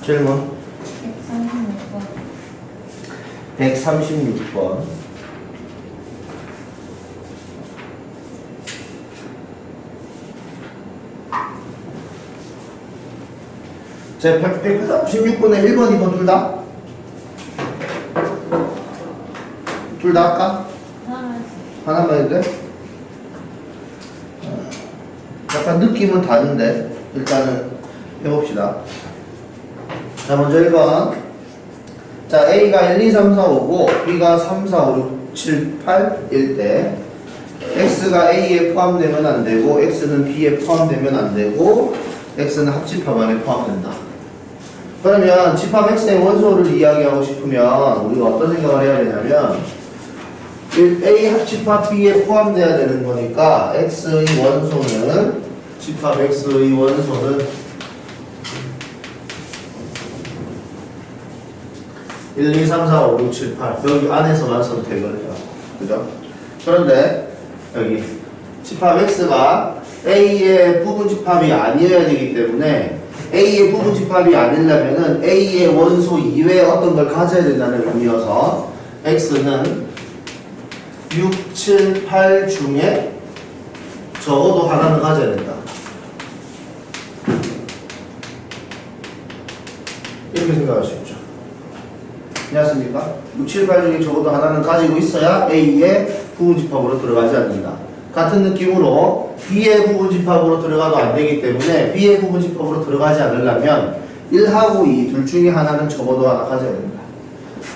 질문 136번. 136번. 제 136번에 1번, 2번 둘 다? 둘 다 할까? 하나만 해도 돼? 약간 느낌은 다른데 일단은 해봅시다. 자, 먼저 1번. 자, A가 1, 2, 3, 4, 5고 B가 3, 4, 5, 6, 7, 8일 때 X가 A에 포함되면 안 되고 X는 B에 포함되면 안 되고 X는 합집합 안에 포함된다. 그러면 집합 X의 원소를 이야기하고 싶으면 우리가 어떤 생각을 해야 되냐면 A 합집합 B에 포함돼야 되는 거니까 X의 원소는 집합 X의 원소는 1, 2, 3, 4, 5, 6, 7, 8 여기 안에서만 선택을 해요. 그죠? 그런데 여기 집합 X가 A의 부분 집합이 아니어야 되기 때문에 A의 부분 집합이 아니려면은 A의 원소 이외에 어떤 걸 가져야 된다는 의미여서 X는 6, 7, 8 중에 적어도 하나는 가져야 된다. 이렇게 생각하시죠. 이해하십니까? 6, 7, 8 중에 적어도 하나는 가지고 있어야 A의 부분집합으로 들어가지 않는다. 같은 느낌으로 B의 부분집합으로 들어가도 안 되기 때문에 B의 부분집합으로 들어가지 않으려면 1하고 2 둘 중에 하나는 적어도 하나 가져야 된다.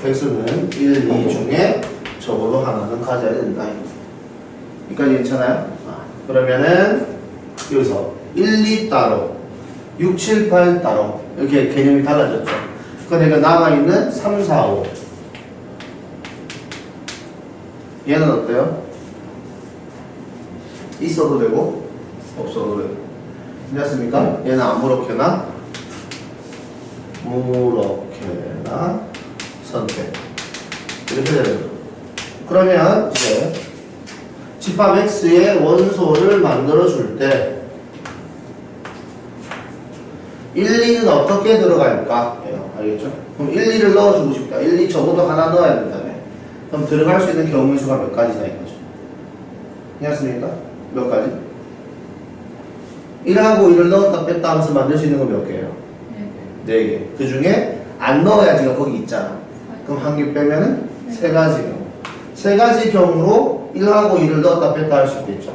X는 1, 2 중에 적어도 하나는 가져야 된다. 여기까지 괜찮아요? 그러면은 여기서 1, 2 따로 6, 7, 8 따로 이렇게 개념이 달라졌죠. 그러니까 남아있는 3, 4, 5 얘는 어때요? 있어도 되고 없어도 되고 괜찮습니까? 얘는 아무렇게나 무렇게나 선택 이렇게 되는 거죠. 그러면 이제 집합 X의 원소를 만들어 줄 때 1, 2는 어떻게 들어갈까? 알겠죠? 그럼 1, 2를 넣어주고 싶다. 1, 2 적어도 하나 넣어야 된다며. 그럼 들어갈 수 있는 경우의 수가 몇 가지나 이거죠? 이해했습니까? 몇 가지? 1하고 2를 넣었다 뺐다 하면서 만들 수 있는 건 몇 개예요? 4개. 그 중에 안 넣어야지가 거기 있잖아. 그럼 한 개 빼면은 3가지 경우. 3가지 경우로 1하고 2를 넣었다 뺐다 할 수 있겠죠.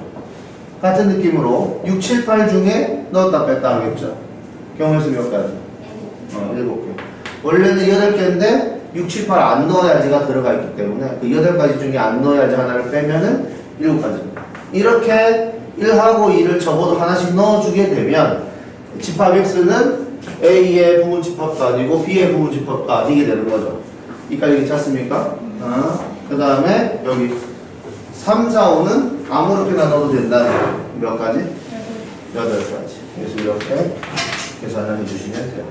같은 느낌으로 6, 7, 8 중에 넣었다 뺐다 하겠죠. 경우의 수 몇 가지? 7개. 원래는 8개인데 6, 7, 8 안 넣어야지가 들어가 있기 때문에 그 8가지 중에 안 넣어야지 하나를 빼면은 7가지. 이렇게 1하고 2를 적어도 하나씩 넣어주게 되면 집합 X는 A의 부분 집합도 아니고 B의 부분 집합도 아니게 되는 거죠. 여기까지 괜찮습니까? 그 다음에 여기 3, 4, 5는 아무렇게나 넣어도 된다는 몇 가지? 8가지. 그래서 이렇게 계산을 해주시면 돼요.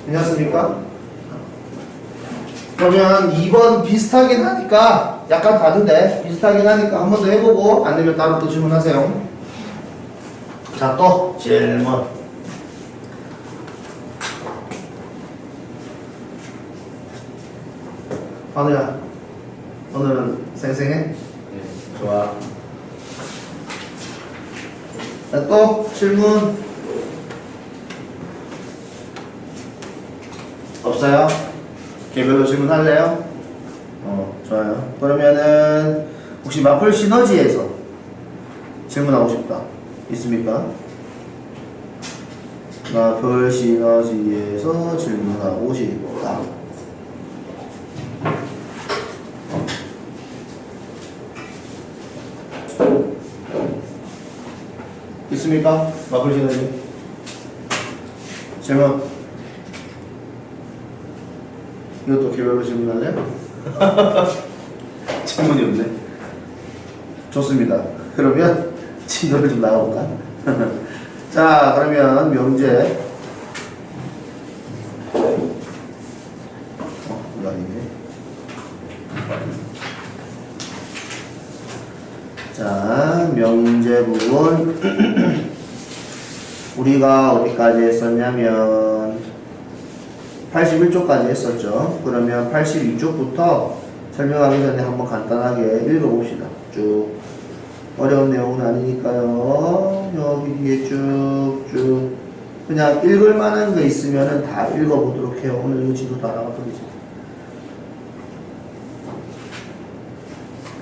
괜찮습니까? 그러면 2번 비슷하긴 하니까 약간 다른데 비슷하긴 하니까 한 번 더 해보고 안 되면 따로 또 질문하세요. 자, 또 질문. 한우야, 오늘은 쌩쌩해? 네. 좋아. 자, 또 질문. 없어요? 개별로 질문할래요? 좋아요. 그러면은 혹시 마플 시너지에서 질문하고 싶다. 있습니까? 마플 시너지에서 질문하고 싶다. 있습니까? 마플 시너지 질문. 이것도 개별로 질문할래요? 질문이 없네. 좋습니다. 그러면 진도를 좀 나가볼까? 자, 그러면 명제. 이거 아니네. 자, 명제 부분. 우리가 어디까지 했었냐면 81쪽까지 했었죠. 그러면 82쪽부터 설명하기 전에 한번 간단하게 읽어봅시다. 쭉. 어려운 내용은 아니니까요. 여기 뒤에 쭉쭉 그냥 읽을 만한 거 있으면 다 읽어보도록 해요. 오늘 이 지도 다 나갔던지.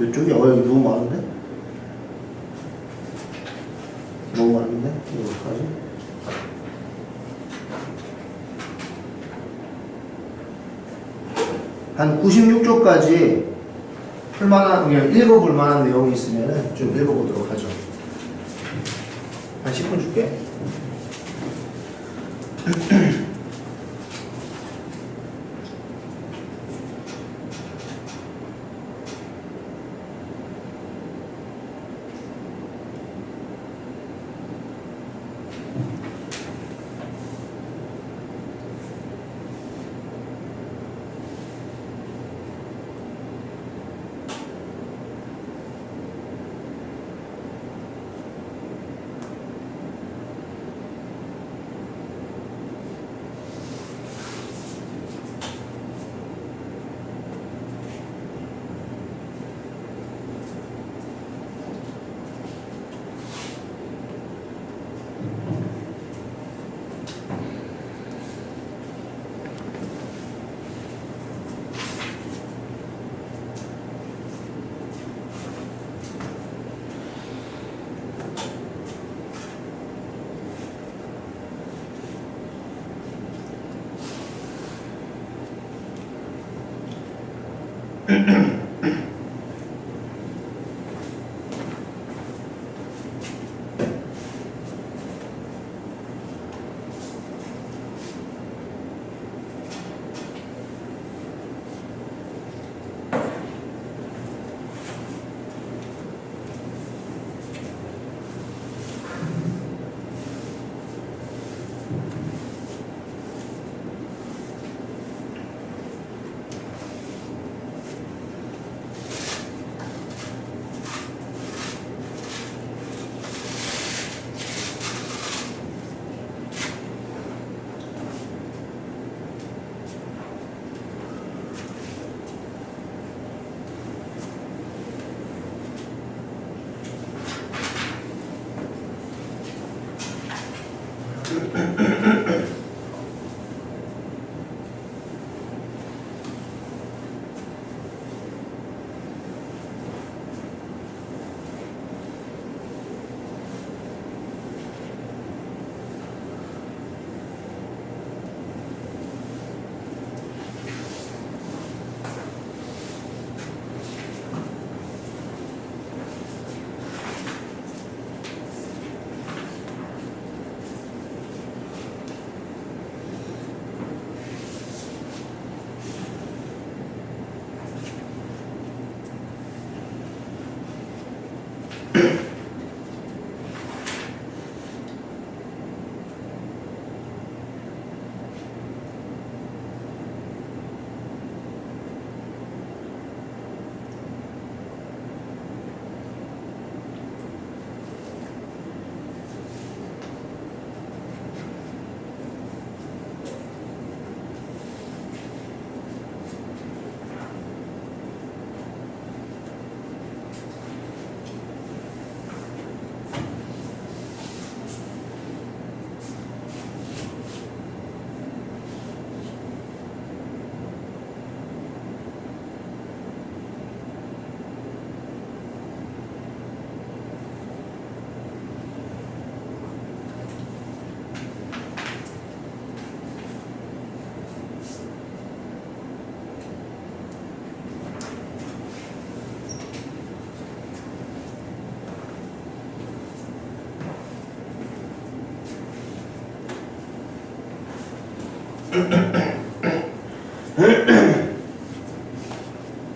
이쪽이 여기 너무 많은데? 너무 많은데? 이거 어떡하지? 한 96쪽까지 풀만한, 그냥 읽어볼 만한 내용이 있으면 좀 읽어보도록 하죠. 한 10분 줄게.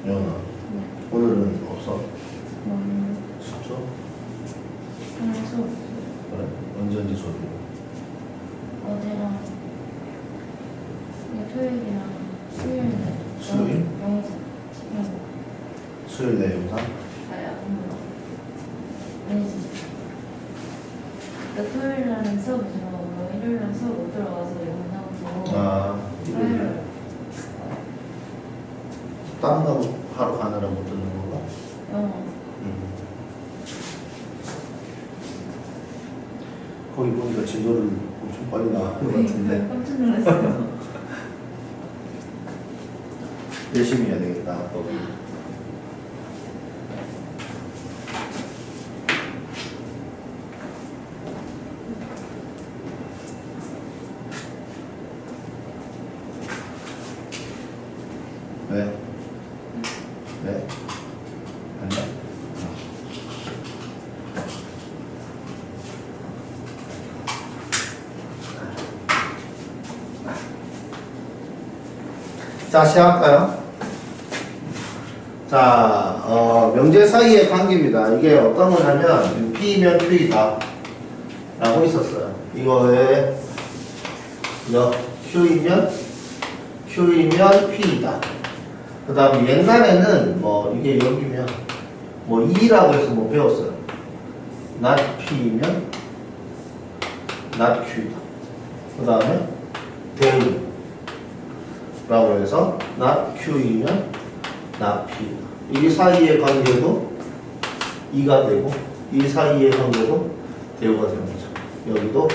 예원아, 오늘은 없어? 수업? 수업 그래? 언제 수업이야? 어제랑 토요일이랑 수요일 수요일? 영상 수요일 내 영상? 아야 아니지 나 토요일 날은 수업이잖아 일요일은 수업 못 들어가서 영상도 아, 화요일 다른 거 하러 가느라 못 듣는 건가? 영어 거기 보니까 진도를 엄청 빨리 나가는 것 같은데 깜짝 놀랐어요. 열심히 해야 되겠다 거기. 왜? 왜? 안 돼? 자, 시작할까요? 자, 명제 사이의 관계입니다. 이게 어떤 거냐면 P면 Q이다 라고 있었어요. 이거에 Q이면 P이다. 그 다음에 옛날에는 뭐 이게 여기면 뭐 2라고 해서 뭐 배웠어요. not P면 not Q이다. 그 다음에 대우 라고 해서 not Q이면 not P이다. 이 사이의 관계도 2가 되고 이 사이의 관계도 대우가 되는 거죠. 여기도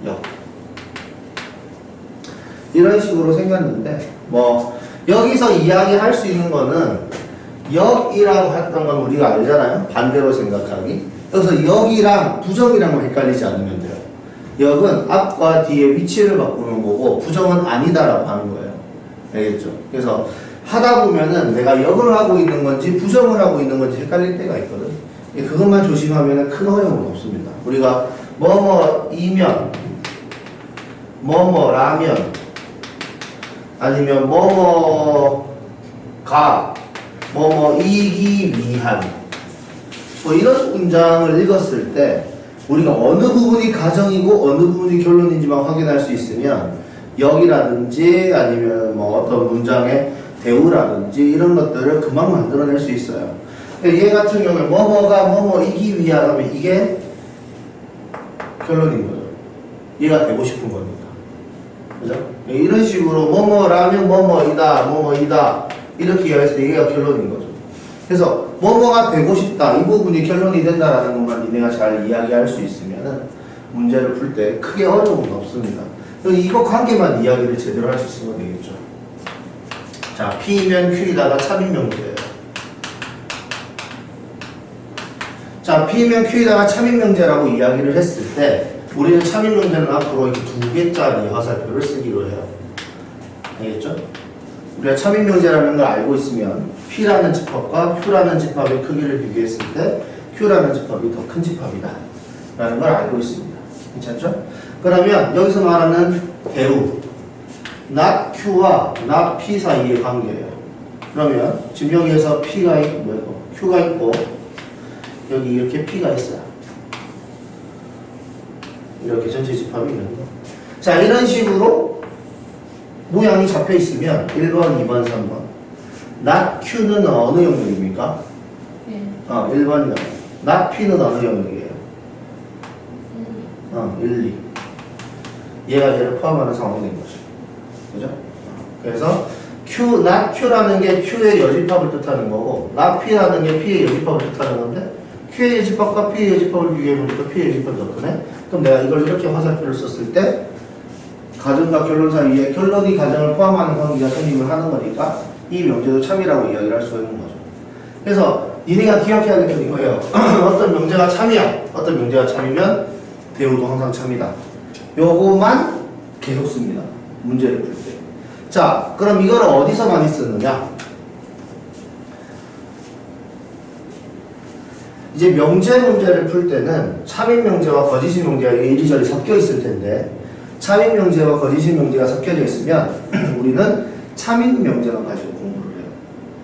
역. 이런 식으로 생겼는데 뭐 여기서 이야기할 수 있는 거는 역이라고 했던 건 우리가 알잖아요. 반대로 생각하기. 여기서 역이랑 부정이랑만 헷갈리지 않으면 돼요. 역은 앞과 뒤의 위치를 바꾸는 거고 부정은 아니다라고 하는 거예요. 알겠죠? 그래서 하다 보면은 내가 역을 하고 있는 건지 부정을 하고 있는 건지 헷갈릴 때가 있거든. 그것만 조심하면 큰 어려움은 없습니다. 우리가 뭐뭐이면 뭐뭐라면 아니면 뭐뭐가 뭐뭐이기 위한 뭐 이런 문장을 읽었을 때 우리가 어느 부분이 가정이고 어느 부분이 결론인지만 확인할 수 있으면 역이라든지 아니면 뭐 어떤 문장의 대우라든지 이런 것들을 금방 만들어낼 수 있어요. 얘 같은 경우는 뭐뭐가 뭐뭐이기 위한 하면 이게 결론인 거죠. 얘가 되고 싶은 겁니다. 그죠? 이런 식으로 뭐뭐라면 뭐뭐이다 이렇게 이야기해서 얘가 결론인 거죠. 그래서 뭐뭐가 되고 싶다 이 부분이 결론이 된다라는 것만 니네가 잘 이야기할 수 있으면은 문제를 풀 때 크게 어려움은 없습니다. 이거 관계만 이야기를 제대로 할 수 있으면 되겠죠. 자, P면 Q이다가 참인명제예요. 자, P면 Q이다가 참인명제라고 이야기를 했을 때 우리는 참인명제는 앞으로 이렇게 2개짜리 화살표를 쓰기로 해요. 알겠죠? 우리가 참인명제라는 걸 알고 있으면 P라는 집합과 Q라는 집합의 크기를 비교했을 때 Q라는 집합이 더 큰 집합이다 라는 걸 알고 있습니다. 괜찮죠? 그러면 여기서 말하는 대우 not Q와 not P 사이의 관계예요. 그러면 지금 여기에서 P가 있고 Q가 있고 여기 이렇게 P가 있어요. 이렇게 전체 집합이 있는 거. 자, 이런 식으로 모양이 잡혀 있으면 1번, 2번, 3번 not Q는 어느 영역입니까? 1번이요. not P는 어느 영역이에요? 1, 2. 얘가 얘를 포함하는 상황이 된 거죠. 그죠? 그래서 not Q라는 게 Q의 여집합을 뜻하는 거고 not P라는 게 P의 여집합을 뜻하는 건데 Q의 여집합과 P의 여집합을 비교해보니까 P의 여집합이 더 크네? 그럼 내가 이걸 이렇게 화살표를 썼을 때 가정과 결론 사이에 결론이 가정을 포함하는 관계가 생김을 하는 거니까 이 명제도 참이라고 이야기를 할 수가 있는 거죠. 그래서 니네가 기억해야 될 건 이거예요. 어떤 명제가 참이야. 어떤 명제가 참이면 대우도 항상 참이다. 요거만 계속 씁니다. 문제를 풀 때. 자, 그럼 이걸 어디서 많이 쓰느냐? 이제 명제 문제를 풀 때는 참인 명제와 거짓인 명제가 이리저리 섞여 있을 텐데 참인 명제와 거짓인 명제가 섞여져 있으면 우리는 참인 명제만 가지고 공부를 해요.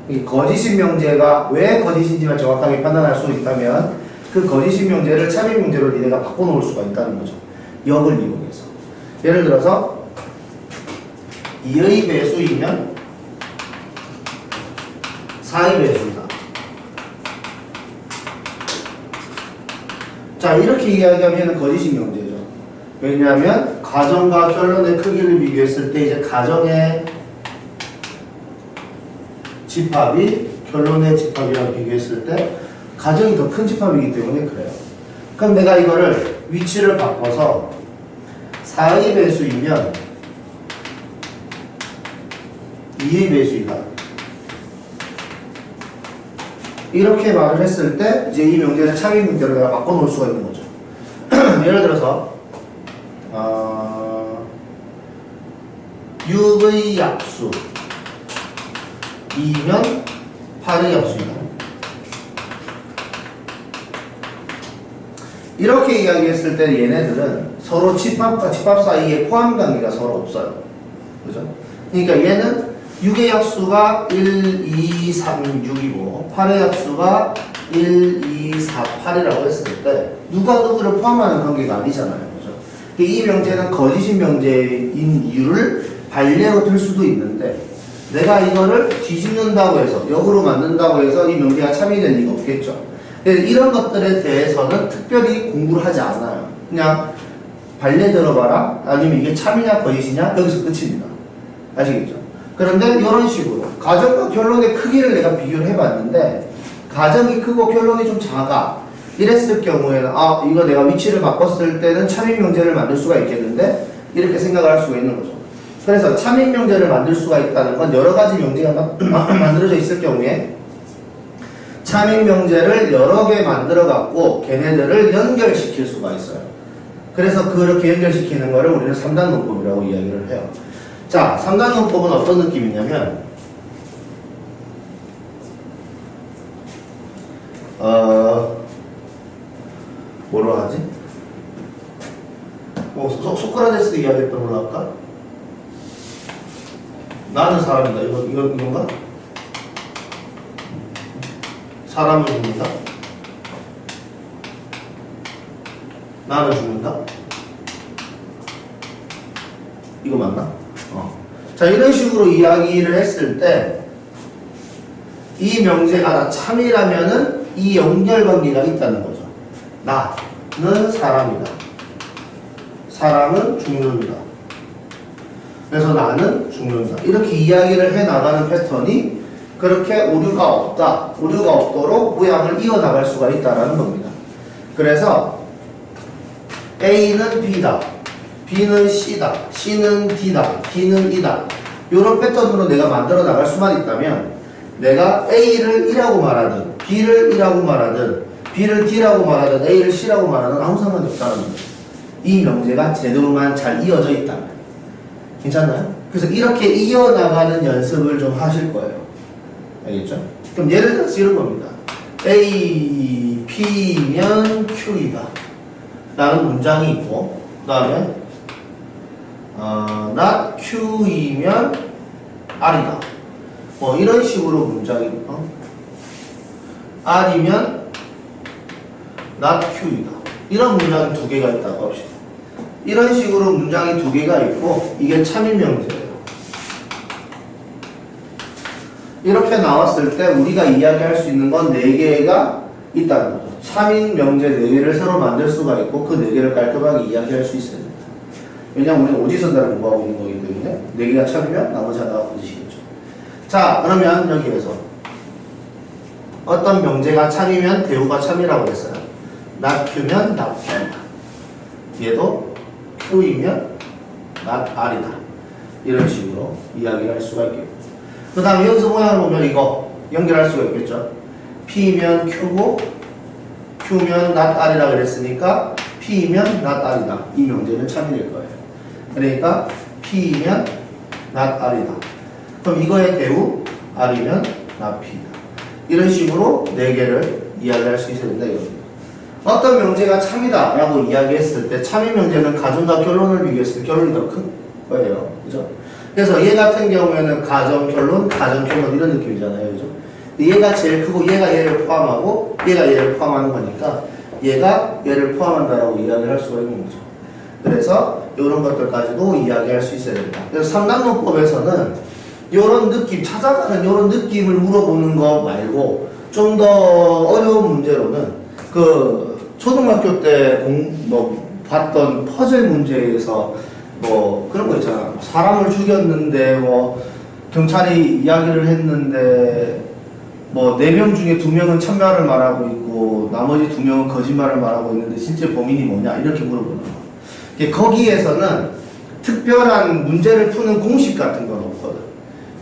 이 거짓인 명제가 왜 거짓인지만 정확하게 판단할 수 있다면 그 거짓인 명제를 참인 명제로 니네가 바꿔놓을 수가 있다는 거죠. 역을 이용해서. 예를 들어서 2의 배수이면 4의 배수이다. 자, 이렇게 이야기하면 거짓인 명제죠. 왜냐하면 가정과 결론의 크기를 비교했을 때 이제 가정의 집합이 결론의 집합이랑 비교했을 때 가정이 더 큰 집합이기 때문에 그래요. 그럼 내가 이거를 위치를 바꿔서 4의 배수이면 2의 배수이다. 이렇게 말을 했을 때 이제 이 명제는 참인 문제로 내가 바꿔놓을 수가 있는 거죠. 예를 들어서 6의 약수 2면 8의 약수이다. 이렇게 이야기했을 때 얘네들은 서로 집합과 집합 사이에 포함 관계가 서로 없어요. 그죠? 그러니까 얘는 6의 약수가 1, 2, 3, 6이고 8의 약수가 1, 2, 4, 8이라고 했을 때 누가 누구를 포함하는 관계가 아니잖아요. 그죠? 이 명제는 거짓인 명제인 이유를 반례로 들 수도 있는데 내가 이거를 뒤집는다고 해서 역으로 만든다고 해서 이 명제가 참이 될 리가 없겠죠. 이런 것들에 대해서는 특별히 공부를 하지 않아요. 그냥 반례 들어봐라 아니면 이게 참이냐 거짓이냐 여기서 끝입니다. 아시겠죠? 그런데 이런 식으로 가정과 결론의 크기를 내가 비교를 해봤는데 가정이 크고 결론이 좀 작아 이랬을 경우에는 이거 내가 위치를 바꿨을 때는 참인 명제를 만들 수가 있겠는데 이렇게 생각을 할 수가 있는 거죠. 그래서 참인 명제를 만들 수가 있다는 건 여러 가지 명제가 만들어져 있을 경우에 참인 명제를 여러 개 만들어 갖고 걔네들을 연결시킬 수가 있어요. 그래서 그렇게 연결시키는 거를 우리는 3단 논법이라고 이야기를 해요. 자, 3단 논법은 어떤 느낌이냐면 뭐로 하지? 소크라테스도 이야기했던 걸로 할까? 나는 사람이다. 이건가? 사람을 죽는다? 나는 죽는다? 이거 맞나? 자, 이런 식으로 이야기를 했을 때 이 명제가 참이라면은 이 연결관계가 있다는 거죠. 나는 사람이다. 사람은 죽는다. 그래서 나는 죽는다. 이렇게 이야기를 해나가는 패턴이 그렇게 오류가 없다. 오류가 없도록 모양을 이어나갈 수가 있다는 겁니다. 그래서 A는 B다. B는 C다. C는 D다. D는 E다. 이런 패턴으로 내가 만들어 나갈 수만 있다면 내가 A를 E라고 말하든 B를 E라고 말하든 B를 D라고 말하든 A를 C라고 말하든 아무 상관이 없다는 거예요. 이 명제가 제대로만 잘 이어져 있다면. 괜찮나요? 그래서 이렇게 이어나가는 연습을 좀 하실 거예요. 알겠죠? 그럼 예를 들어서 이런 겁니다. A, P면 Q이다 라는 문장이 있고 그 다음에 not Q이면 R이다. 뭐 이런 식으로 문장이 R이면 not Q이다. 이런 문장이 두 개가 있다고 합시다. 이런 식으로 문장이 두 개가 있고 이게 참인 명제예요. 이렇게 나왔을 때 우리가 이야기할 수 있는 건 4개가 있다는 거죠. 참인 명제 4개를 새로 만들 수가 있고 그 4개를 깔끔하게 이야기할 수 있어야 됩니다. 왜냐하면 우리는 오지선다를 공부하고 있는 거기 때문에 4개가 참이면 나머지 하나가 거짓이겠죠. 자, 그러면 여기에서 어떤 명제가 참이면 대우가 참이라고 했어요. not Q면 not Q다. 얘도 Q이면 not R이다. 이런 식으로 이야기를 할 수가 있겠고 그 다음에 여기서 모양을 보면 이거 연결할 수가 있겠죠. P면 Q고 Q면 not R이라 그랬으니까 P면 not R이다. 이 명제는 참이 될 거예요. 그러니까 P면 not R이다. 그럼 이거의 대우 R이면 not P다. 이런 식으로 4개를 이야기할 수 있어야 된다 이겁니다. 어떤 명제가 참이다 라고 이야기했을 때 참이 명제는 가정과 결론을 비교했을 때 결론이 더 큰 거예요. 그죠? 그래서 얘 같은 경우에는 가정, 결론, 가정, 결론 이런 느낌이잖아요. 그죠? 얘가 제일 크고 얘가 얘를 포함하고 얘가 얘를 포함하는 거니까 얘가 얘를 포함한다라고 이야기를 할 수가 있는 거죠. 그래서 이런 것들까지도 이야기할 수 있어야 된다. 그래서 3단 논법에서는 이런 느낌, 찾아가는 이런 느낌을 물어보는 거 말고 좀 더 어려운 문제로는 그 초등학교 때 봤던 퍼즐 문제에서 뭐 그런 거 있잖아. 사람을 죽였는데 뭐 경찰이 이야기를 했는데 뭐 4명 중에 2명은 참말을 말하고 있고 나머지 2명은 거짓말을 말하고 있는데 실제 범인이 뭐냐 이렇게 물어보는 거. 거기에서는 특별한 문제를 푸는 공식 같은 건 없거든.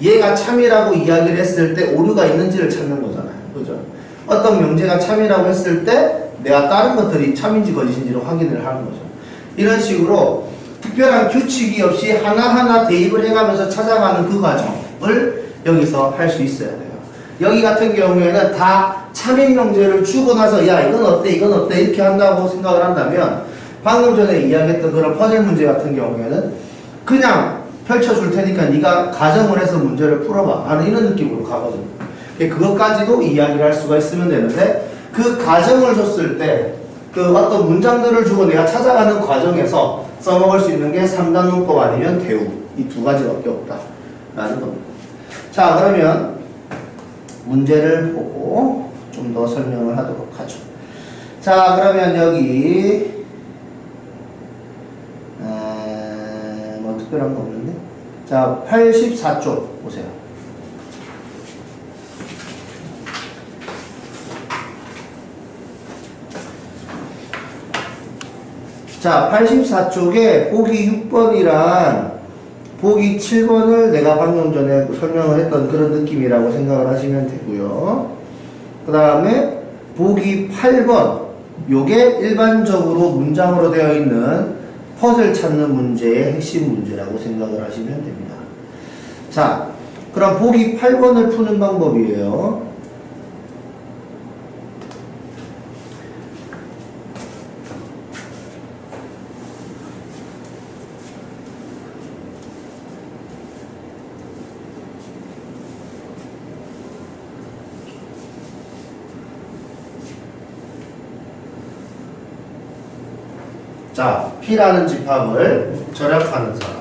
얘가 참이라고 이야기를 했을 때 오류가 있는지를 찾는 거잖아요. 그죠? 어떤 명제가 참이라고 했을 때 내가 다른 것들이 참인지 거짓인지를 확인을 하는 거죠. 이런 식으로 특별한 규칙이 없이 하나하나 대입을 해가면서 찾아가는 그 과정을 여기서 할 수 있어야 돼요. 여기 같은 경우에는 다 참인 명제를 주고 나서 야 이건 어때 이건 어때 이렇게 한다고 생각을 한다면 방금 전에 이야기했던 그런 퍼즐 문제 같은 경우에는 그냥 펼쳐줄 테니까 네가 가정을 해서 문제를 풀어봐 하는 이런 느낌으로 가거든요. 그것까지도 이야기를 할 수가 있으면 되는데 그 가정을 줬을 때 그 어떤 문장들을 주고 내가 찾아가는 과정에서 써먹을 수 있는 게 3단 문법 아니면 대우 이 2가지밖에 없다라는 겁니다. 자 그러면 문제를 보고 좀 더 설명을 하도록 하죠. 자 그러면 여기 뭐 특별한 거 없는데 자 84쪽 보세요. 자 84쪽에 보기 6번이랑 보기 7번을 내가 방금 전에 설명을 했던 그런 느낌이라고 생각을 하시면 되고요. 그 다음에 보기 8번 요게 일반적으로 문장으로 되어 있는 퍼즐 찾는 문제의 핵심 문제라고 생각을 하시면 됩니다. 자 그럼 보기 8번을 푸는 방법이에요. 자, P라는 집합을 절약하는 사람.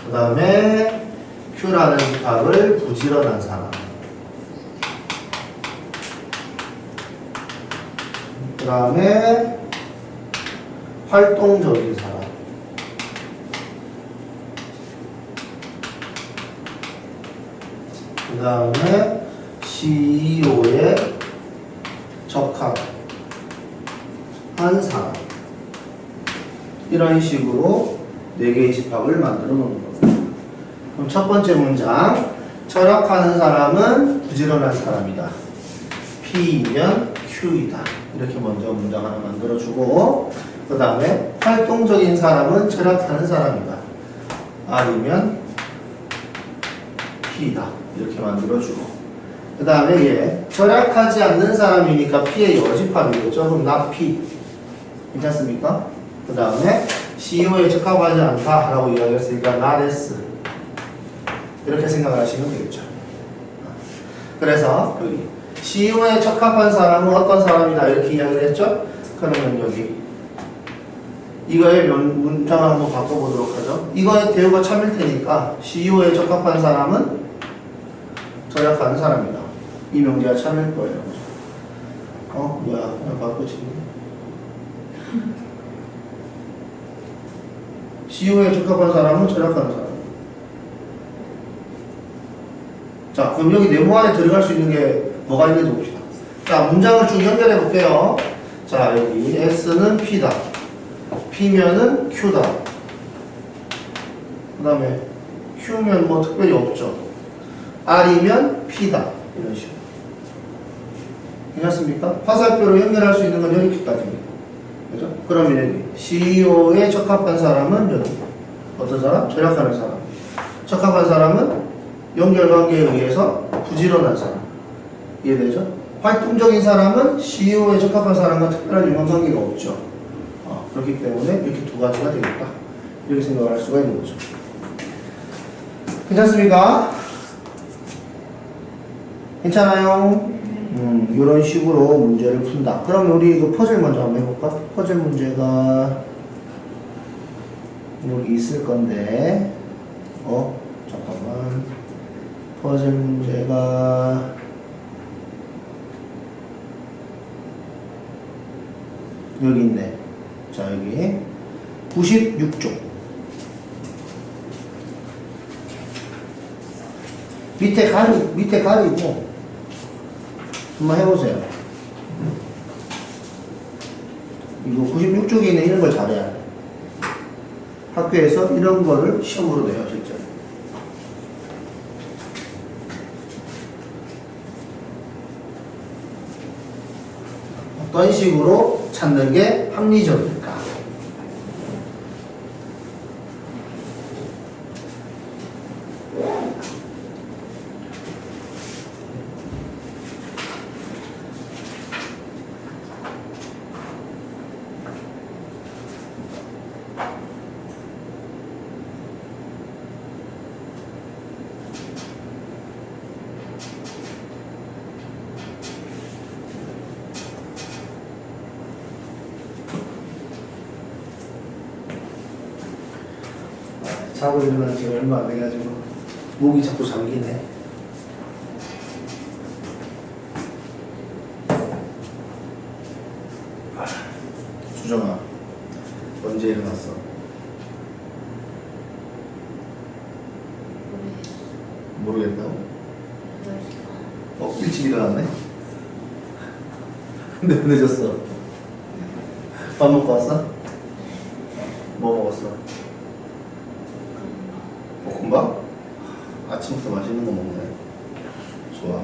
그 다음에 Q라는 집합을 부지런한 사람. 그 다음에 활동적인 사람. 그 다음에 CEO의 적합한 사람. 이런 식으로 4개의 집합을 만들어 놓는 겁니다. 그럼 첫 번째 문장, 절약하는 사람은 부지런한 사람이다. P이면 Q이다. 이렇게 먼저 문장 하나 만들어주고, 그 다음에 활동적인 사람은 절약하는 사람이다. R이면 P다. 이렇게 만들어주고, 그 다음에 얘 절약하지 않는 사람이니까 P의 여집합이겠죠. 그럼 not P. 괜찮습니까? 그 다음에 CEO에 적합하지 않다 라고 이야기했으니까 not S. 이렇게 생각을 하시면 되겠죠. 그래서 여기 CEO에 적합한 사람은 어떤 사람이다 이렇게 이야기를 했죠. 그러면 여기 이거의 문장을 한번 바꿔보도록 하죠. 이거의 대우가 참일 테니까 CEO에 적합한 사람은 절약하는 사람이다. 이 명제가 참일 거예요. 뭐야, 그냥 바꿔치기. CEO에 적합한 사람은 절약하는 사람. 자, 그럼 여기 네모 안에 들어갈 수 있는 게 뭐가 있는지 봅시다. 자, 문장을 쭉 연결해 볼게요. 자, 여기 S는 P다. P면은 Q다. 그 다음에 Q면 뭐 특별히 없죠. R이면 P다. 이런 식으로. 괜찮습니까? 화살표로 연결할 수 있는 건 여기까지입니다. 그죠? 그러면 여기 CEO에 적합한 사람은 여기 어떤 사람? 절약하는 사람. 적합한 사람은 연결관계에 의해서 부지런한 사람. 이해되죠? 활동적인 사람은 CEO에 적합한 사람과 특별한 인간관계가 없죠. 그렇기 때문에 이렇게 2가지가 되겠다. 이렇게 생각을 할 수가 있는 거죠. 괜찮습니까? 괜찮아요? 이런 식으로 문제를 푼다. 그럼 우리 이거 퍼즐 먼저 한번 해볼까? 퍼즐 문제가 여기 있을 건데, 잠깐만. 퍼즐 문제가 여기 있네. 자, 여기 96쪽. 밑에 가리고 한번 해보세요. 이거 96쪽에 있는 이런 걸 잘해야 돼. 학교에서 이런 거를 시험으로 내요, 실제. 어떤 식으로 찾는 게 합리적일까? 자고 일어난 지가 얼마 안 돼가지고 목이 자꾸 잠기네. 수정아, 언제 일어났어? 모르겠다고? 일찍 일어났네? 근데 왜 늦었어? 밥 먹고 왔어? 뭐 먹었어? 볶음밥? 아침부터 맛있는 거 먹네. 좋아.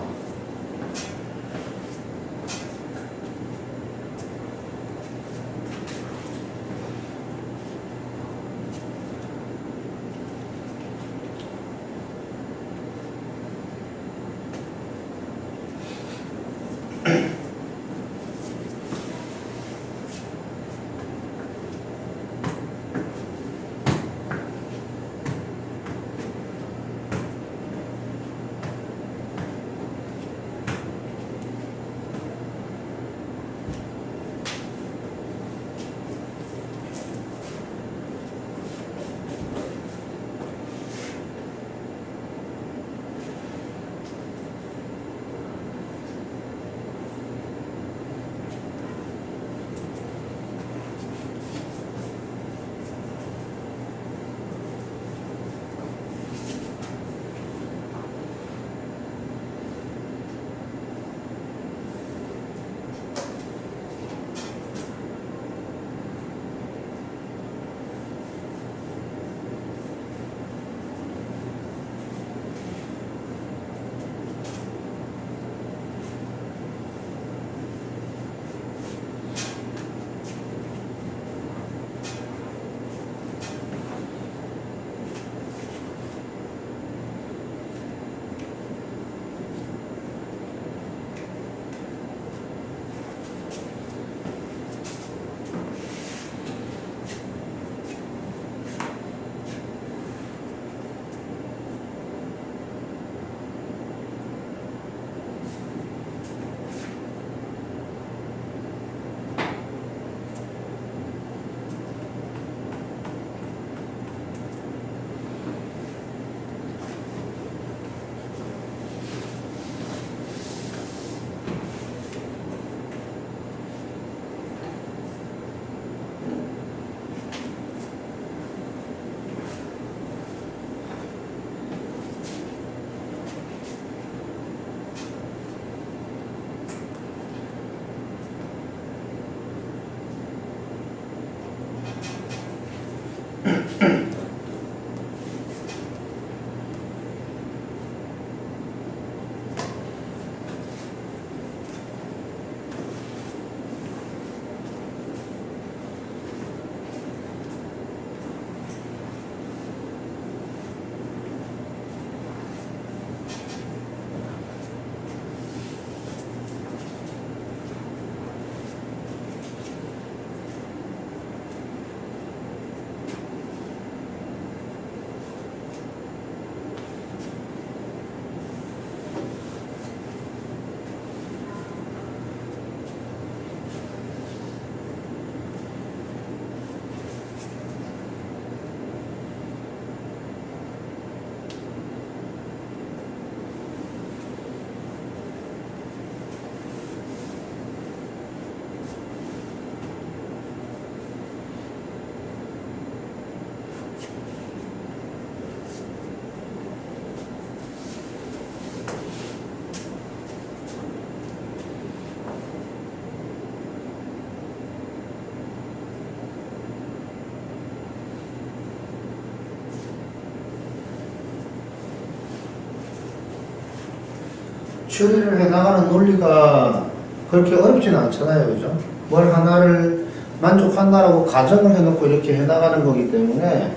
추리를 해나가는 논리가 그렇게 어렵지는 않잖아요. 그죠? 뭘 하나를 만족한다라고 가정을 해놓고 이렇게 해나가는 거기 때문에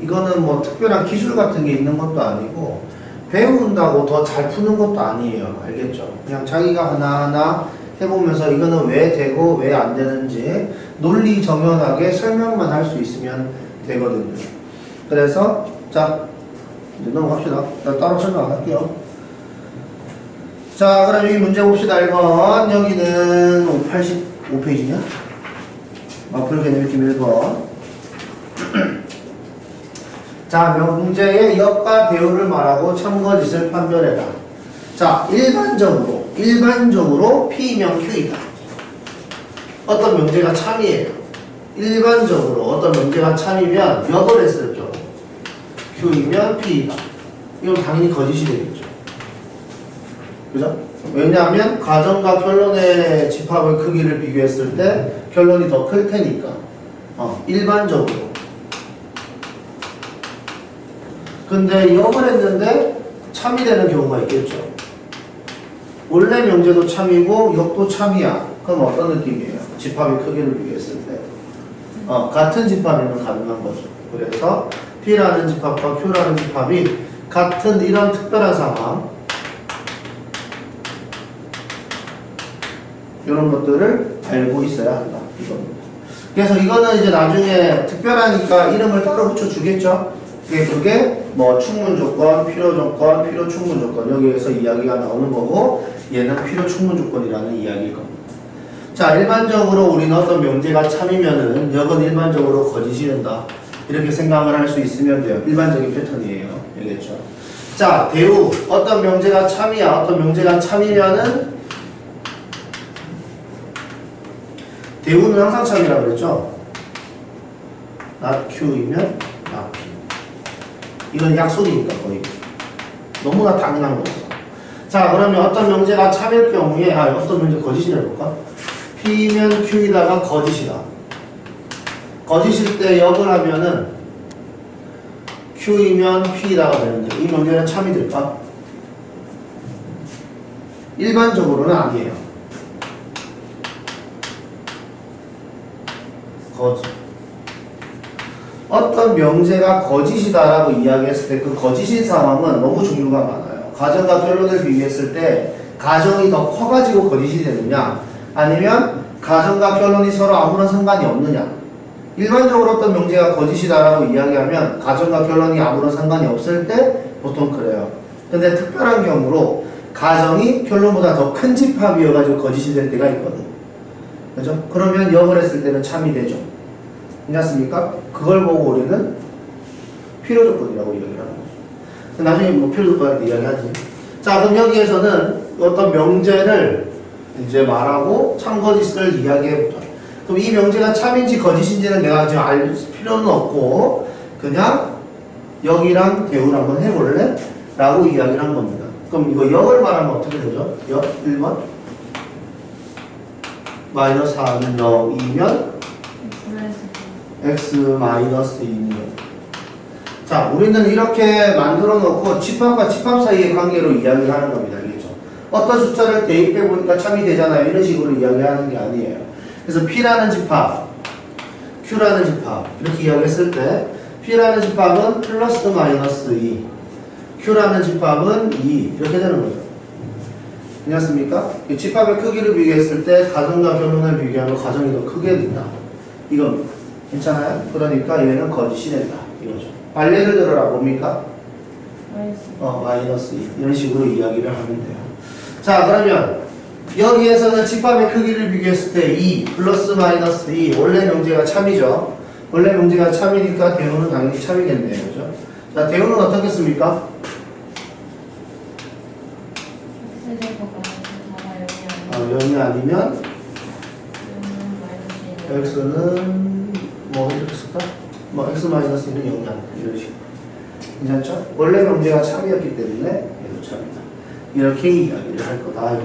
이거는 뭐 특별한 기술 같은 게 있는 것도 아니고 배운다고 더 잘 푸는 것도 아니에요. 알겠죠? 그냥 자기가 하나하나 해보면서 이거는 왜 되고 왜 안 되는지 논리 정연하게 설명만 할 수 있으면 되거든요. 그래서 자 이제 넘어갑시다. 나 따로 설명 안 할게요. 자, 그럼 여기 문제 봅시다. 1번. 여기는 85페이지냐? 마플 개념 느낌 1번. 자, 문제의 역과 대우를 말하고 참거짓을 판별해라. 자, 일반적으로 P면 Q이다. 어떤 명제가 참이에요. 일반적으로 어떤 명제가 참이면 역을 했을 경우 Q이면 P이다. 이건 당연히 거짓이 되겠죠. 그죠? 왜냐하면 가정과 결론의 집합의 크기를 비교했을 때 결론이 더 클 테니까. 일반적으로. 근데 역을 했는데 참이 되는 경우가 있겠죠. 원래 명제도 참이고 역도 참이야. 그럼 어떤 느낌이에요? 집합의 크기를 비교했을 때. 같은 집합이면 가능한 거죠. 그래서 P라는 집합과 Q라는 집합이 같은 이런 특별한 상황, 이런 것들을 알고 있어야 한다. 이겁니다. 그래서 이거는 이제 나중에 특별하니까 이름을 따로 붙여주겠죠? 그게 뭐 충분 조건, 필요 조건, 필요 충분 조건, 여기에서 이야기가 나오는 거고, 얘는 필요 충분 조건이라는 이야기일 겁니다. 자, 일반적으로 우리는 어떤 명제가 참이면은 역은 일반적으로 거짓이 된다. 이렇게 생각을 할 수 있으면 돼요. 일반적인 패턴이에요. 알겠죠? 자, 대우. 어떤 명제가 참이야. 어떤 명제가 참이면은 대우는 항상 참이라고 그랬죠? not Q이면 not P. 이건 약속이니까 거의. 너무나 당연한 거죠. 자, 그러면 어떤 명제가 참일 경우에, 어떤 명제 거짓이라 해볼까? P면 Q이다가 거짓이다. 거짓일 때 역을 하면은 Q이면 P이다가 되는데, 이 명제는 참이 될까? 일반적으로는 아니에요. 거짓. 어떤 명제가 거짓이다라고 이야기했을 때 그 거짓인 상황은 너무 종류가 많아요. 가정과 결론을 비교했을 때 가정이 더 커가지고 거짓이 되느냐, 아니면 가정과 결론이 서로 아무런 상관이 없느냐. 일반적으로 어떤 명제가 거짓이다라고 이야기하면 가정과 결론이 아무런 상관이 없을 때 보통 그래요. 근데 특별한 경우로 가정이 결론보다 더 큰 집합이어가지고 거짓이 될 때가 있거든. 그죠? 그러면 역을 했을 때는 참이 되죠. 괜찮습니까? 그걸 보고 우리는 필요 조건이라고 이야기를 하는 거죠. 나중에 뭐 필요 조건한테 이야기하지. 자, 그럼 여기에서는 어떤 명제를 이제 말하고 참거짓을 이야기해보자. 그럼 이 명제가 참인지 거짓인지는 내가 지금 알 필요는 없고 그냥 역이랑 대우를 한번 해볼래? 라고 이야기를 한 겁니다. 그럼 이거 역을 말하면 어떻게 되죠? 역 1번 마이너스 4는 0이면 x 마이너스 2는 자, 우리는 이렇게 만들어 놓고 집합과 집합 사이의 관계로 이야기를 하는 겁니다. 알겠죠? 어떤 숫자를 대입해 보니까 참이 되잖아요. 이런 식으로 이야기하는 게 아니에요. 그래서 P라는 집합, Q라는 집합 이렇게 이야기했을 때 P라는 집합은 플러스 마이너스 2, Q라는 집합은 2 이렇게 되는 거죠. 괜찮습니까? 이 집합의 크기를 비교했을 때 가정과 결론을 비교하면 가정이 더 크게 된다. 이겁니다. 괜찮아요? 그러니까 얘는 거짓이 된다. 이거죠. 반례를 들어라. 뭡니까? 마이너스 2 이런 식으로 이야기를 하면 돼요. 자, 그러면 여기에서는 집합의 크기를 비교했을 때 2 플러스 마이너스 2 원래 명제가 참이죠. 원래 명제가 참이니까 대우는 당연히 참이겠네요. 그죠? 자, 대우는 어떻겠습니까? 영이 아니면 x는 뭐 이렇게 쓸까? 뭐 x 마이너스 1은 0이 아니다. 이런 식으로. 괜찮죠? 원래 명제가 참이었기 때문에 얘도 참이다. 이렇게 이야기를 할 거다.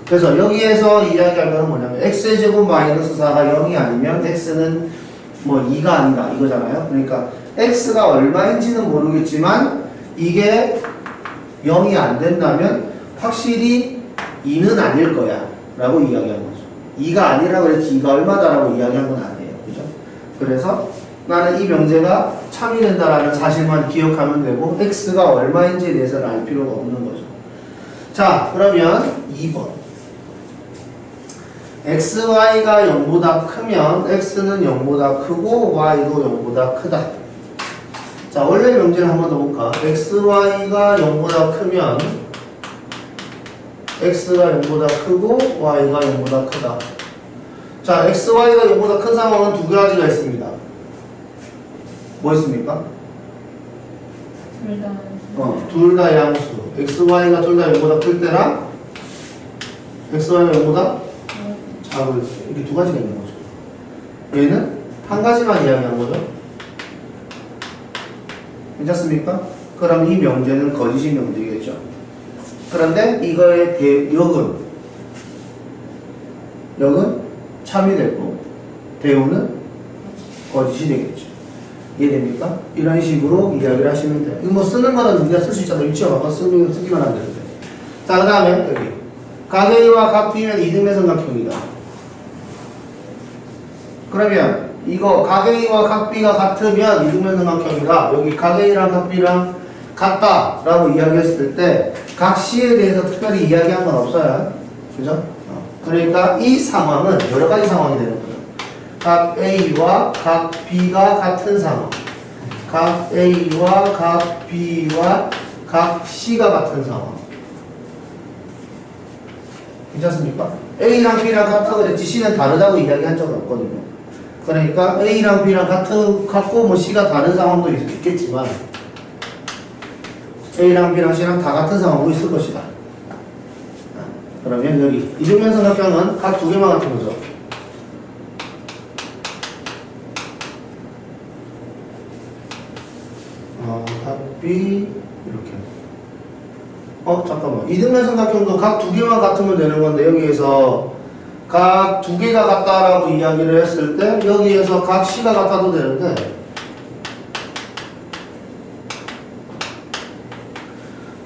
그래서 여기에서 이야기할 거는 뭐냐면 x의 제곱 마이너스 4가 0이 아니면 x는 뭐 2가 아니다 이거잖아요. 그러니까 x가 얼마인지는 모르겠지만 이게 0이 안 된다면 확실히 2는 아닐 거야 라고 이야기한 거죠. 2가 아니라고 그랬지 2가 얼마다라고 이야기한 건 아니에요. 그죠? 그래서 나는 이 명제가 참여된다라는 사실만 기억하면 되고 x가 얼마인지에 대해서는 알 필요가 없는 거죠. 자, 그러면 2번 xy가 0보다 크면 x는 0보다 크고 y도 0보다 크다. 자, 원래 명제를 한 번 더 볼까? xy가 0보다 크면 x가 0보다 크고 y가 0보다 크다. 자, xy가 0보다 큰 상황은 두 가지가 있습니다. 뭐 있습니까? 둘 다 양수. xy가 둘 다 0보다 클 때랑 xy가 0보다 작을 때. 이렇게 두 가지가 있는 거죠. 얘는 한 가지만 이야기하는 거죠. 괜찮습니까? 그럼 이 명제는 거짓인 명제겠죠. 그런데 이거의 역은 참이 되고 대우는 거짓이 되겠죠. 이해됩니까? 이런 식으로 이야기를 하시면 돼요. 이거 뭐 쓰는 거는 네가 쓸 수 있잖아. 유치원 아까 쓰기만 하면 되는데. 자, 그 다음에 여기 각 A와 각 B면 이등변삼각형이다. 그러면 이거 각 A와 각 B가 같으면 이등변삼각형이다. 여기 각 A랑 각 B랑 같다 라고 이야기했을 때 각 C에 대해서 특별히 이야기한 건 없어요. 그죠? 그러니까 이 상황은 여러 가지 상황이 되는 거예요. 각 A와 각 B가 같은 상황, 각 A와 각 B와 각 C가 같은 상황. 괜찮습니까? A랑 B랑 같다고 그랬지 C는 다르다고 이야기한 적은 없거든요. 그러니까 A랑 B랑 같고 뭐 C가 다른 상황도 있겠지만 A랑 B랑 C랑 다 같은 상황도 있을 것이다. 그러면 여기 이등변삼각형은 각 두 개만 같은 거죠. 각 B 이렇게. 잠깐만. 이등변삼각형도 각 두 개만 같으면 되는 건데 여기에서 각 두 개가 같다라고 이야기를 했을 때 여기에서 각 C가 같아도 되는데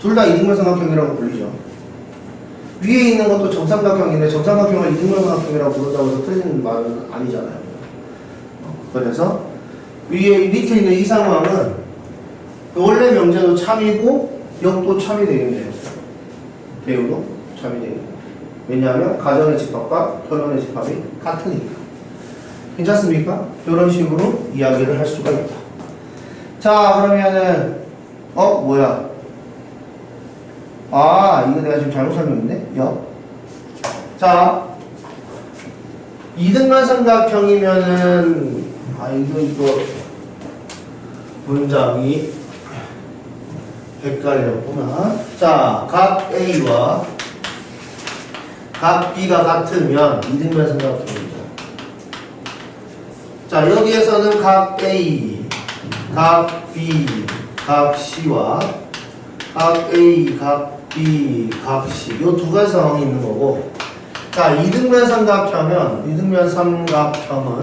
둘 다 이등변삼각형이라고 불리죠. 위에 있는 것도 정삼각형인데 정삼각형을 이등변삼각형이라고 부른다고 해서 틀린 말은 아니잖아요. 그래서 밑에 있는 이 상황은 원래 명제도 참이고 역도 참이 되겠네요. 배우도 참이 되겠네요. 왜냐하면 가정의 집합과 결혼의 집합이 같으니까. 괜찮습니까? 이런 식으로 이야기를 할 수가 있다. 자, 그러면은 뭐야? 이거 내가 지금 잘못 설명했네? 자, 이등변삼각형이면은 이거 문장이 헷갈렸구나. 자, 각 A와 각 B가 같으면 이등변삼각형이죠. 자, 여기에서는 각 A, 각 B, 각 C와 각 A, 각 B, 각 C 이 두 가지 상황이 있는 거고, 자, 이등변삼각형은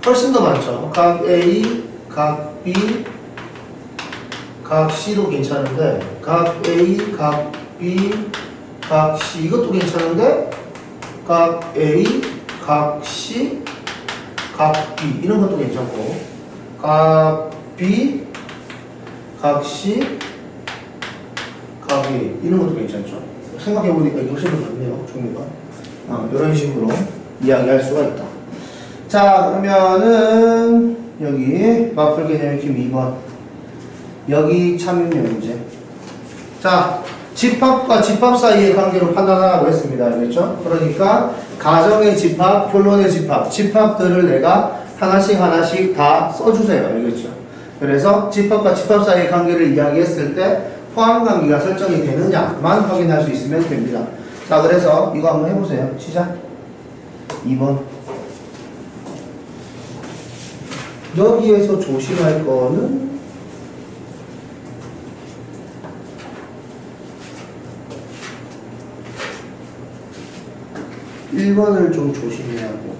훨씬 더 많죠. 각 A, 각 B, 각 C도 괜찮은데 각 A, 각 B, 각 C 이것도 괜찮은데 각 A, 각 C, 각 B 이런 것도 괜찮고 각 B, 각 C, 각 A 이런 것도 괜찮죠. 생각해보니까 이거 훨씬 더 많네요. 종류가. 이런 식으로 이야기할 수가 있다. 자, 그러면은 여기 마플 개념 익힘 2번 여기 참여명제. 자, 집합과 집합 사이의 관계로 판단하라고 했습니다. 알겠죠? 그러니까 가정의 집합, 결론의 집합, 집합들을 내가 하나씩 다 써주세요. 알겠죠? 그래서 집합과 집합 사이의 관계를 이야기했을 때 포함 관계가 설정이 되느냐만 확인할 수 있으면 됩니다. 자, 그래서 이거 한번 해보세요. 시작. 2번. 여기에서 조심할 거는 1번을 좀 조심해야 하고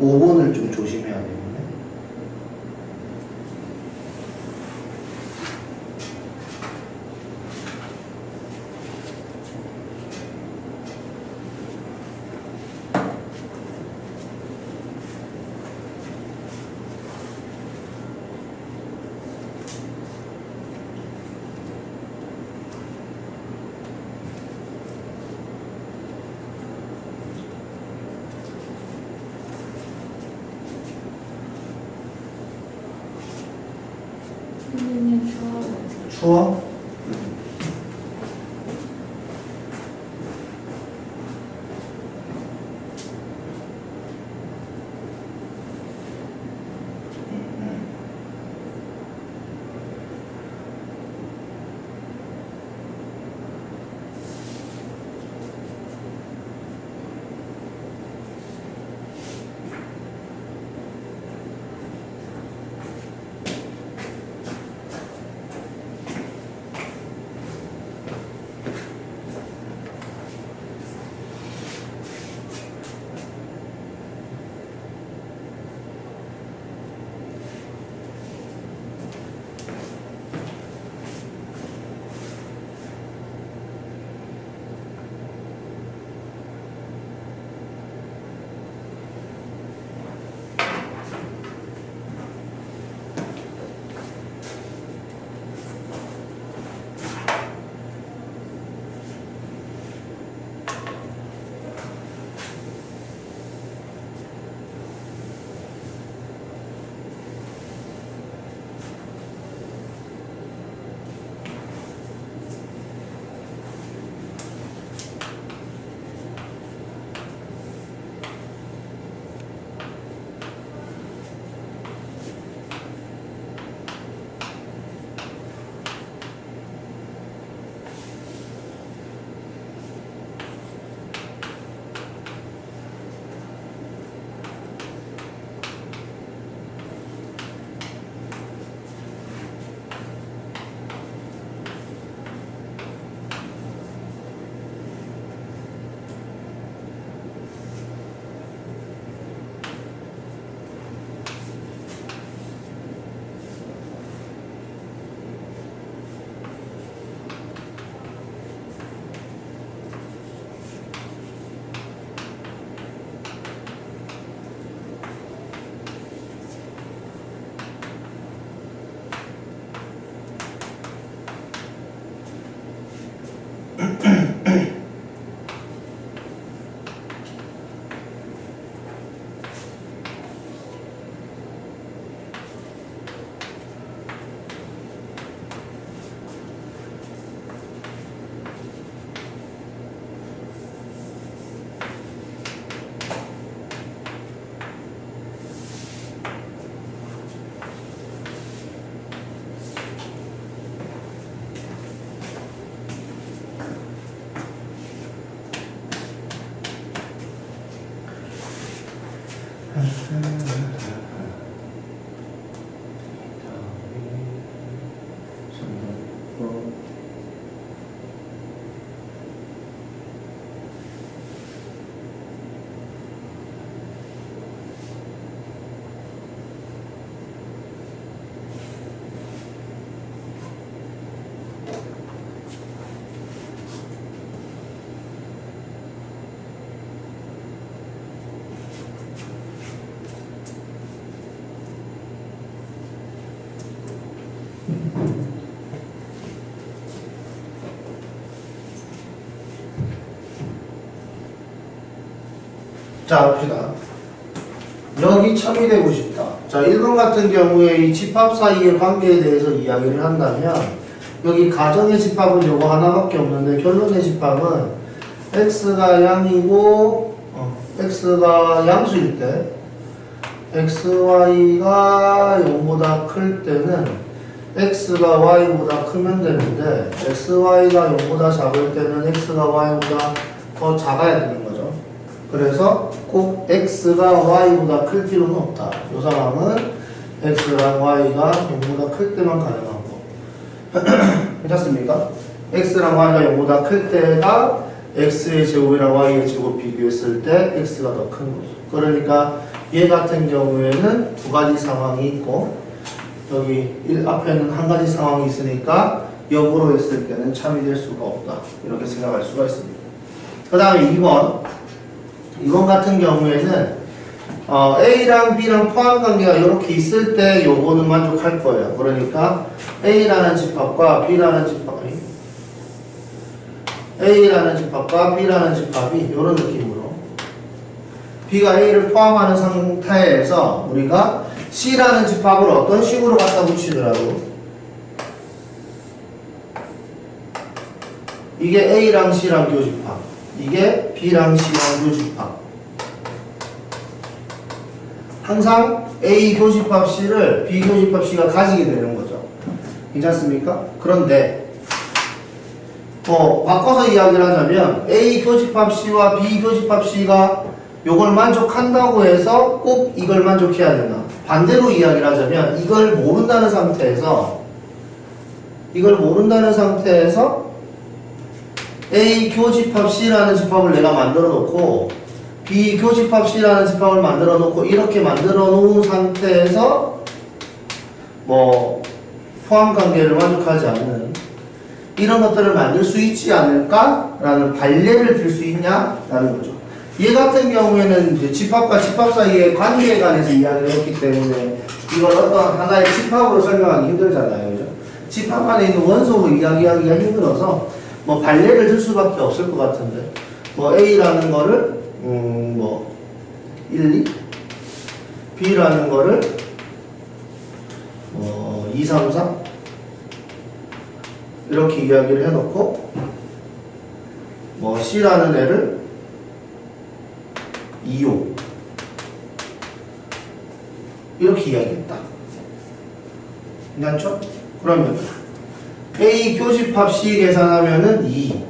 5번을 좀 조심해야 되는데 선생님 추워요. 추워? 자, 봅시다. 여기 첨이 되고 싶다. 자, 1번 같은 경우에 이 집합 사이의 관계에 대해서 이야기를 한다면 여기 가정의 집합은 요거 하나밖에 없는데 결론의 집합은 x가 양이고 x가 양수일 때 xy가 0보다 클 때는 x가 y보다 크면 되는데 xy가 0보다 작을 때는 x가 y보다 더 작아야 되는 거죠. 그래서 꼭 x가 y보다 클 필요는 없다. 이 상황은 x랑 y가 0보다 클 때만 가능하고 괜찮습니까? x랑 y가 0보다 클 때가 x의 제곱이랑 y의 제곱 비교했을 때 x가 더 큰 거죠. 그러니까 얘 같은 경우에는 두 가지 상황이 있고 여기 앞에는 한 가지 상황이 있으니까 역으로 했을 때는 참이 될 수가 없다. 이렇게 생각할 수가 있습니다. 그 다음에 2번 같은 경우에는 A랑 B랑 포함관계가 이렇게 있을 때 요거는 만족할 거예요. 그러니까 A라는 집합과 B라는 집합이 이런 느낌으로 B가 A를 포함하는 상태에서 우리가 C라는 집합을 어떤 식으로 갖다 붙이더라도 이게 A랑 C랑 교집합. 이게 B랑 C랑 교집합. 항상 A 교집합 C를 B 교집합 C가 가지게 되는 거죠. 괜찮습니까? 그런데 바꿔서 이야기를 하자면 A 교집합 C와 B 교집합 C가 요걸 만족한다고 해서 꼭 이걸 만족해야 되나? 반대로 이야기를 하자면 이걸 모른다는 상태에서 A 교집합 C라는 집합을 내가 만들어 놓고 B 교집합 C라는 집합을 만들어 놓고 이렇게 만들어 놓은 상태에서 뭐 포함 관계를 만족하지 않는 이런 것들을 만들 수 있지 않을까라는 반례를 들 수 있냐라는 거죠. 얘 같은 경우에는 이제 집합과 집합 사이의 관계에 관해서 이야기를 했기 때문에 이걸 어떤 하나의 집합으로 설명하기 힘들잖아요. 그죠? 집합 안에 있는 원소로 이야기하기가 힘들어서 뭐 반례를 들 수밖에 없을 것 같은데 뭐 A라는 거를 1, 2 B라는 거를 2, 3, 4 이렇게 이야기를 해놓고 뭐 C라는 애를 2, 5 이렇게 이야기했다. 괜찮죠? 그러면 A 교집합 C 계산하면은 2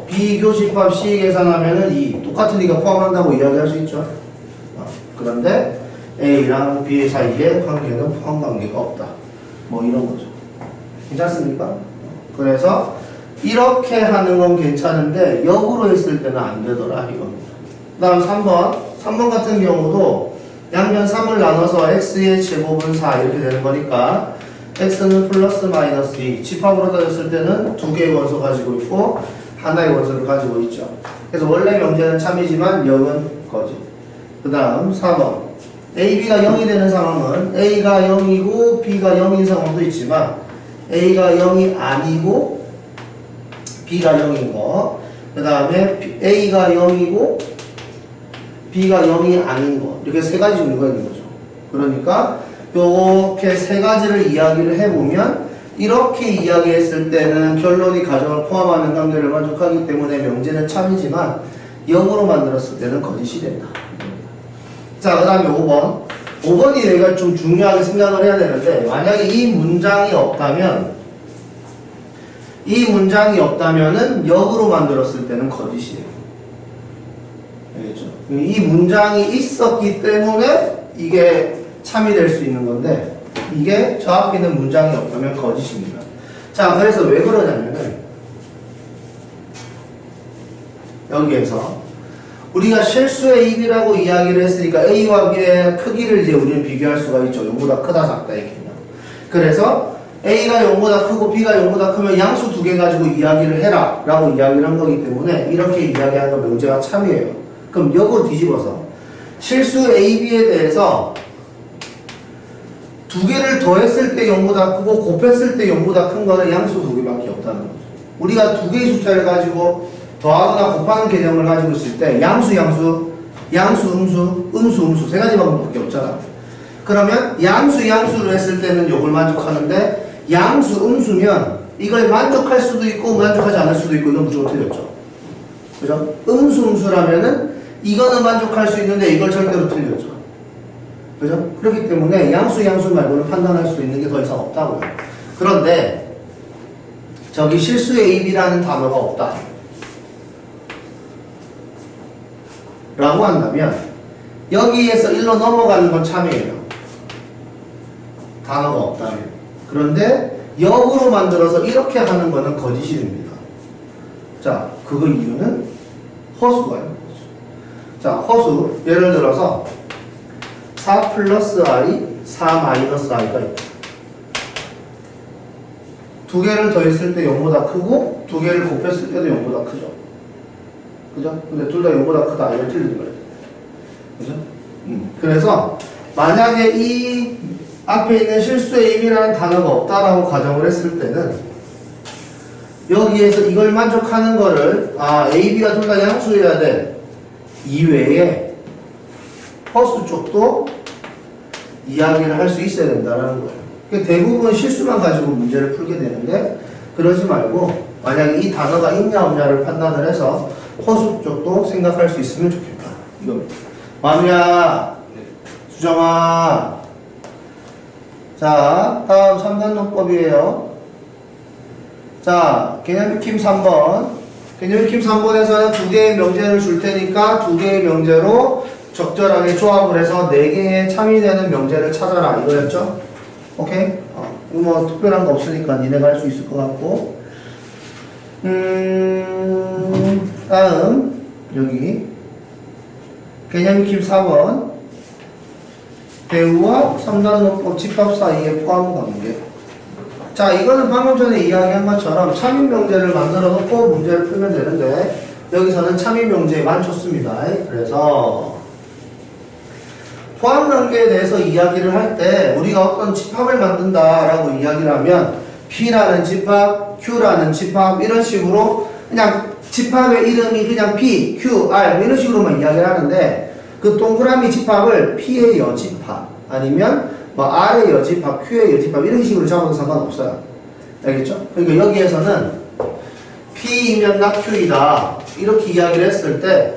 B 교집합 C 계산하면은 2 똑같으니까 포함한다고 이야기할 수 있죠. 그런데 A랑 B 사이에 관계는 포함관계가 없다. 뭐 이런 거죠. 괜찮습니까? 그래서 이렇게 하는 건 괜찮은데 역으로 했을 때는 안 되더라 이겁니다. 그 다음 3번 같은 경우도 양변 3을 나눠서 x의 제곱은 4 이렇게 되는 거니까 x는 플러스 마이너스 2 집합으로 따졌을 때는 두 개의 원소 가지고 있고 하나의 원소를 가지고 있죠. 그래서 원래 명제는 참이지만 0은 거짓. 그 다음 4번 A, B가 0이 되는 상황은 A가 0이고 B가 0인 상황도 있지만 A가 0이 아니고 B가 0인 거. 그 다음에 A가 0이고 B가 0이 아닌 거. 이렇게 세 가지 종류가 있는 거죠. 그러니까 이렇게 세 가지를 이야기를 해보면 이렇게 이야기했을 때는 결론이 가정을 포함하는 관계를 만족하기 때문에 명제는 참이지만 0으로 만들었을 때는 거짓이 된다. 자, 그 다음에 5번. 5번이 내가 좀 중요하게 생각을 해야 되는데 만약에 이 문장이 없다면은 역으로 만들었을 때는 거짓이에요. 알겠죠? 이 문장이 있었기 때문에 이게 참이 될 수 있는 건데 이게 저 앞에 있는 문장이 없다면 거짓입니다. 자, 그래서 왜 그러냐면은 여기에서 우리가 실수의 입이라고 이야기를 했으니까 A와 B의 크기를 이제 우리는 비교할 수가 있죠. 0보다 크다 작다 이렇게. 그래서 A가 0보다 크고 B가 0보다 크면 양수 두 개 가지고 이야기를 해라 라고 이야기를 한 거기 때문에 이렇게 이야기하는 건 명제가 참이에요. 그럼 역으로 뒤집어서 실수 A, B에 대해서 두 개를 더했을 때 0보다 크고 곱했을 때 0보다 큰 거는 양수 두 개밖에 없다는 거죠. 우리가 두 개의 숫자를 가지고 더하거나 곱하는 개념을 가지고 있을 때 양수, 음수 세 가지 방법밖에 없잖아. 그러면 양수로 했을 때는 요걸 만족하는데 양수, 음수면 이걸 만족할 수도 있고 만족하지 않을 수도 있고 이건 무조건 틀렸죠. 그죠? 음수라면은 이거는 만족할 수 있는데 이걸 절대로 틀렸죠. 그죠? 그렇기 때문에 양수 말고는 판단할 수 있는 게 더 이상 없다고요. 그런데 저기 실수의 A라는 단어가 없다 라고 한다면 여기에서 1로 넘어가는 건 참이에요. 단어가 없다면. 그런데 역으로 만들어서 이렇게 하는 거는 거짓이 됩니다. 자, 그 이유는 허수가 있는 거죠. 자, 허수 예를 들어서 4 플러스 I, 4 마이너스 I가 있다. 두 개를 더했을 때 0보다 크고 두 개를 곱했을 때도 0보다 크죠. 그죠? 근데 둘 다 0보다 크다. 이걸 틀린 거예요. 그죠? 그래서 만약에 이 앞에 있는 실수의 의미라는 단어가 없다라고 가정을 했을 때는 여기에서 이걸 만족하는 거를 A, B가 둘 다 양수여야 돼. 이외에 허수 쪽도 이야기를 할 수 있어야 된다는 거예요. 대부분 실수만 가지고 문제를 풀게 되는데 그러지 말고 만약에 이 단어가 있냐 없냐를 판단을 해서 허수 쪽도 생각할 수 있으면 좋겠다. 이겁니다. 만우야, 수정아. 자, 다음 3단 논법이에요. 자, 개념익힘 3번. 개념익힘 3번에서는 2개의 명제를 줄 테니까 2개의 명제로 적절하게 조합을 해서 4개의 참이되는 명제를 찾아라. 이거였죠? 오케이? 이거 뭐 특별한 거 없으니까 니네가 할 수 있을 것 같고. 다음, 여기. 개념익힘 4번. 배우와 3단 논법 집합 사이의 포함 관계. 자, 이거는 방금 전에 이야기한 것처럼 참인 명제를 만들어 놓고 문제를 풀면 되는데 여기서는 참인 명제만 쳤습니다. 그래서 포함 관계에 대해서 이야기를 할 때 우리가 어떤 집합을 만든다라고 이야기를 하면 P라는 집합, Q라는 집합 이런 식으로 그냥 집합의 이름이 그냥 P, Q, R 뭐 이런 식으로만 이야기를 하는데 그 동그라미 집합을 P의 여집합 아니면 뭐 R의 여집합, Q의 여집합 이런 식으로 잡아도 상관없어요. 알겠죠? 그러니까 여기에서는 P이면 나 Q이다 이렇게 이야기를 했을 때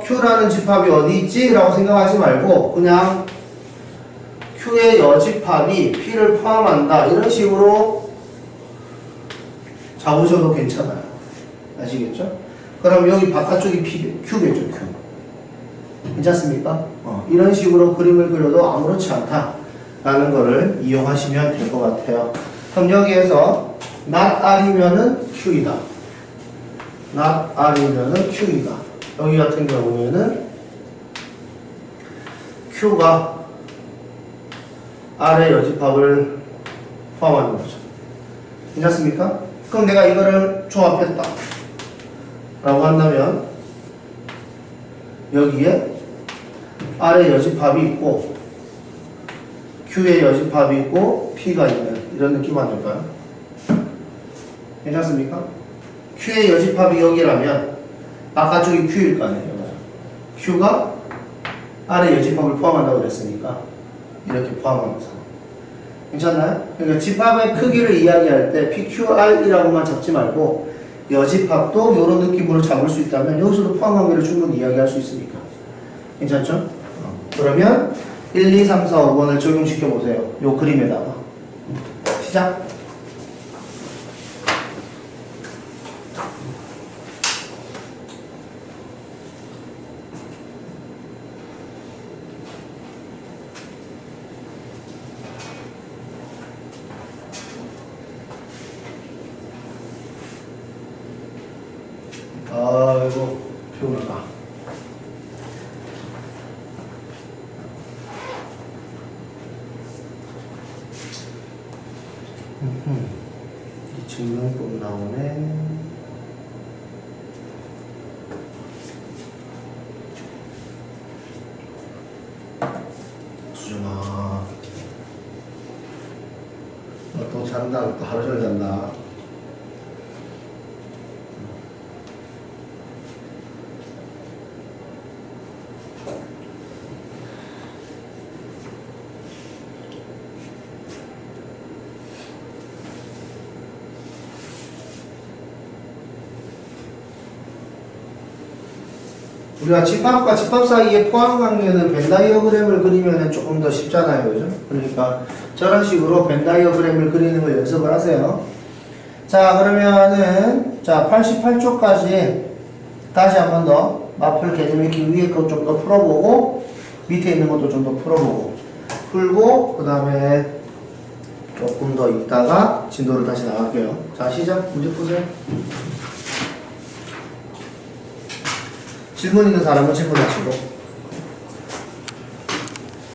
Q라는 집합이 어디 있지? 라고 생각하지 말고 그냥 Q의 여집합이 P를 포함한다 이런 식으로 잡으셔도 괜찮아요. 아시겠죠? 그럼 여기 바깥쪽이 Q겠죠, Q. 괜찮습니까? 이런 식으로 그림을 그려도 아무렇지 않다라는 거를 이용하시면 될 것 같아요. 그럼 여기에서 not R이면은 Q이다. not R이면은 Q이다. 여기 같은 경우에는 Q가 R의 여집합을 포함하는 거죠. 괜찮습니까? 그럼 내가 이거를 조합했다 라고 한다면 여기에 R의 여집합이 있고 Q의 여집합이 있고 P가 있는 이런 느낌 아닐까요? 괜찮습니까? Q의 여집합이 여기라면 바깥쪽이 Q일 거 아니에요. Q가 R의 여집합을 포함한다고 그랬으니까 이렇게 포함하면서 괜찮나요? 그러니까 집합의 크기를 이야기할 때 PQR이라고만 잡지 말고 여집합도 이런 느낌으로 잡을 수 있다면 여기서도 포함 관계를 충분히 이야기할 수 있으니까 괜찮죠? 그러면 1, 2, 3, 4, 5번을 적용시켜 보세요. 요 그림에다가 시작. 아이고 피곤하다. 이 증명법 나오네. 수정아 너 또 잔다. 또 하루 종일 잔다. 우리가 집합과 집합 사이의 포함 관계는 벤 다이어그램을 그리면 조금 더 쉽잖아요. 그죠? 그러니까 저런 식으로 벤 다이어그램을 그리는 걸 연습을 하세요. 자, 그러면은 자 88쪽까지 다시 한 번 더 마플 개념 익히 위에 것 좀 더 풀어보고 밑에 있는 것도 좀 더 풀어보고 풀고 그 다음에 조금 더 있다가 진도를 다시 나갈게요. 자, 시작. 문제 푸세요. 질문 있는 사람은 질문하시고